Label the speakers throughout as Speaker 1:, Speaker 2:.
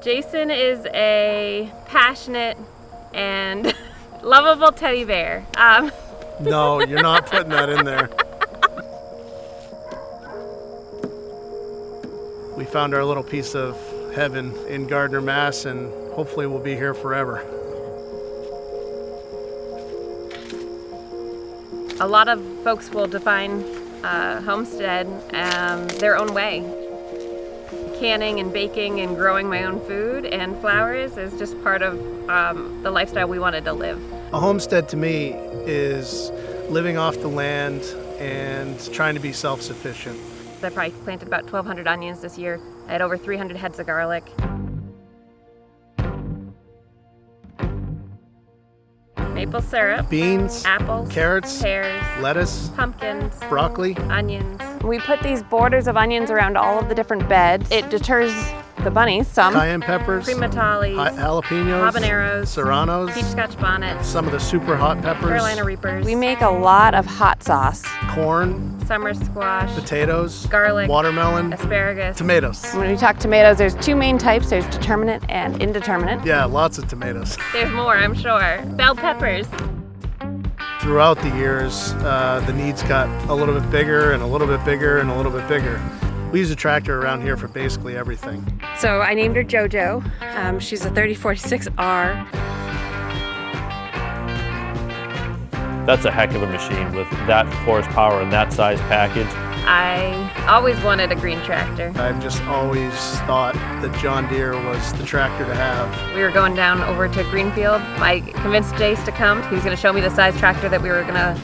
Speaker 1: Jason is a passionate and lovable teddy bear.
Speaker 2: No, you're not putting that in there. We found our little piece of heaven in Gardner, Mass, and hopefully we'll be here forever.
Speaker 1: A lot of folks will define homestead their own way. Canning and baking and growing my own food and flowers is just part of the lifestyle we wanted to live.
Speaker 2: A homestead to me is living off the land and trying to be self-sufficient.
Speaker 1: I probably planted about 1,200 onions this year. I had over 300 heads of garlic. Maple syrup,
Speaker 2: beans,
Speaker 1: apples,
Speaker 2: carrots,
Speaker 1: pears,
Speaker 2: lettuce,
Speaker 1: pumpkins,
Speaker 2: broccoli,
Speaker 1: onions. We put these borders of onions around all of the different beds. It deters the bunnies some.
Speaker 2: cayenne peppers,
Speaker 1: Primatalis,
Speaker 2: jalapenos,
Speaker 1: habaneros,
Speaker 2: serranos,
Speaker 1: peach scotch bonnets,
Speaker 2: some of the super hot peppers,
Speaker 1: Carolina Reapers. We make a lot of hot sauce.
Speaker 2: corn,
Speaker 1: Summer squash,
Speaker 2: potatoes,
Speaker 1: garlic,
Speaker 2: watermelon,
Speaker 1: asparagus.
Speaker 2: tomatoes.
Speaker 1: When we talk tomatoes, there's two main types. There's determinate and indeterminate.
Speaker 2: Yeah, lots of tomatoes.
Speaker 1: There's more, I'm sure. Bell peppers.
Speaker 2: Throughout the years, the needs got a little bit bigger and a little bit bigger and a little bit bigger. We use a tractor around here for basically everything.
Speaker 1: So I named her JoJo. She's a 3046R.
Speaker 3: That's a heck of a machine with that horsepower and that size package.
Speaker 1: I always wanted a green tractor.
Speaker 2: I've just always thought that John Deere was the tractor to have.
Speaker 1: We were going down over to Greenfield. I convinced Jace to come. He was going to show me the size tractor that we were going to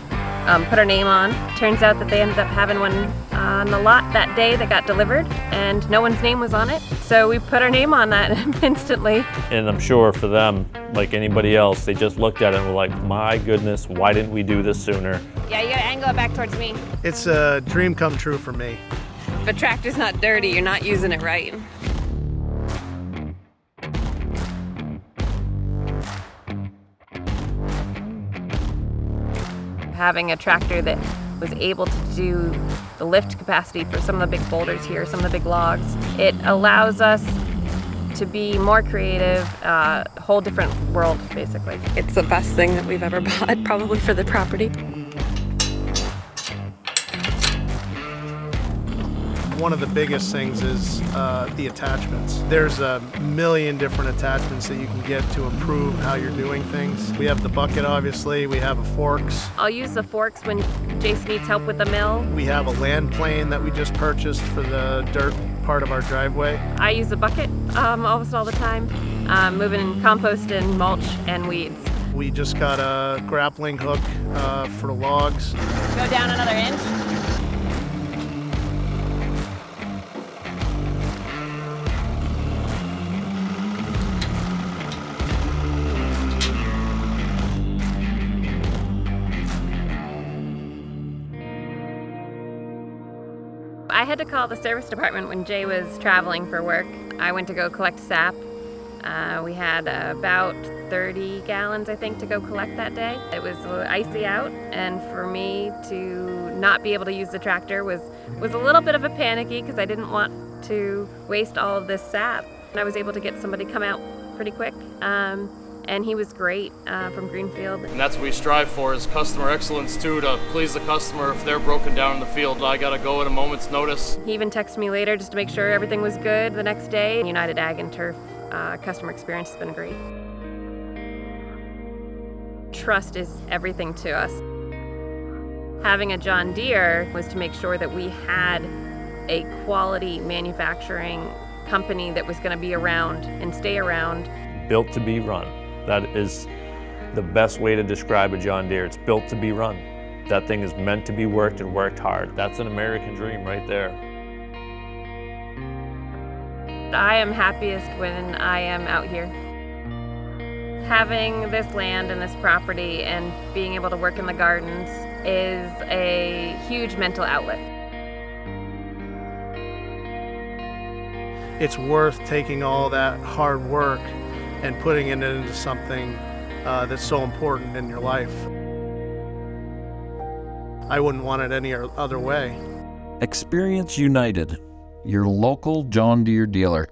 Speaker 1: put our name on. Turns out that they ended up having one on the lot that day that got delivered, and no one's name was on it. So we put our name on that instantly.
Speaker 3: And I'm sure for them, like anybody else, they just looked at it and were like, my goodness, why didn't we do this sooner?
Speaker 1: Yeah, you gotta angle it back towards me.
Speaker 2: It's a dream come true for me.
Speaker 1: If a tractor's not dirty, you're not using it right. Having a tractor that was able to do the lift capacity for some of the big boulders here, some of the big logs, it allows us to be more creative, a whole different world, basically. It's the best thing that we've ever bought, probably for the property.
Speaker 2: One of the biggest things is the attachments. There's a million different attachments that you can get to improve how you're doing things. We have the bucket, obviously. We have forks.
Speaker 1: I'll use the forks when Jason needs help with the mill.
Speaker 2: We have a land plane that we just purchased for the dirt part of our driveway.
Speaker 1: I use the bucket almost all the time, moving compost and mulch and weeds.
Speaker 2: We just got a grappling hook for the logs.
Speaker 1: Go down another inch. I had to call the service department when Jay was traveling for work. I went to go collect sap. We had about 30 gallons, I think, to go collect that day. It was icy out, and for me to not be able to use the tractor was a little bit of a panicky because I didn't want to waste all of this sap. And I was able to get somebody come out pretty quick, and he was great from Greenfield.
Speaker 4: And that's what we strive for, is customer excellence too, to please the customer. If they're broken down in the field, I gotta go at a moment's notice.
Speaker 1: He even texted me later just to make sure everything was good the next day. United Ag and Turf customer experience has been great. Trust is everything to us. Having a John Deere was to make sure that we had a quality manufacturing company that was going to be around and stay around.
Speaker 3: Built to be run. That is the best way to describe a John Deere. It's built to be run. That thing is meant to be worked and worked hard. That's an American dream right there.
Speaker 1: I am happiest when I am out here. Having this land and this property and being able to work in the gardens is a huge mental outlet.
Speaker 2: It's worth taking all that hard work and putting it into something that's so important in your life. I wouldn't want it any other way.
Speaker 5: Experience United, your local John Deere dealer.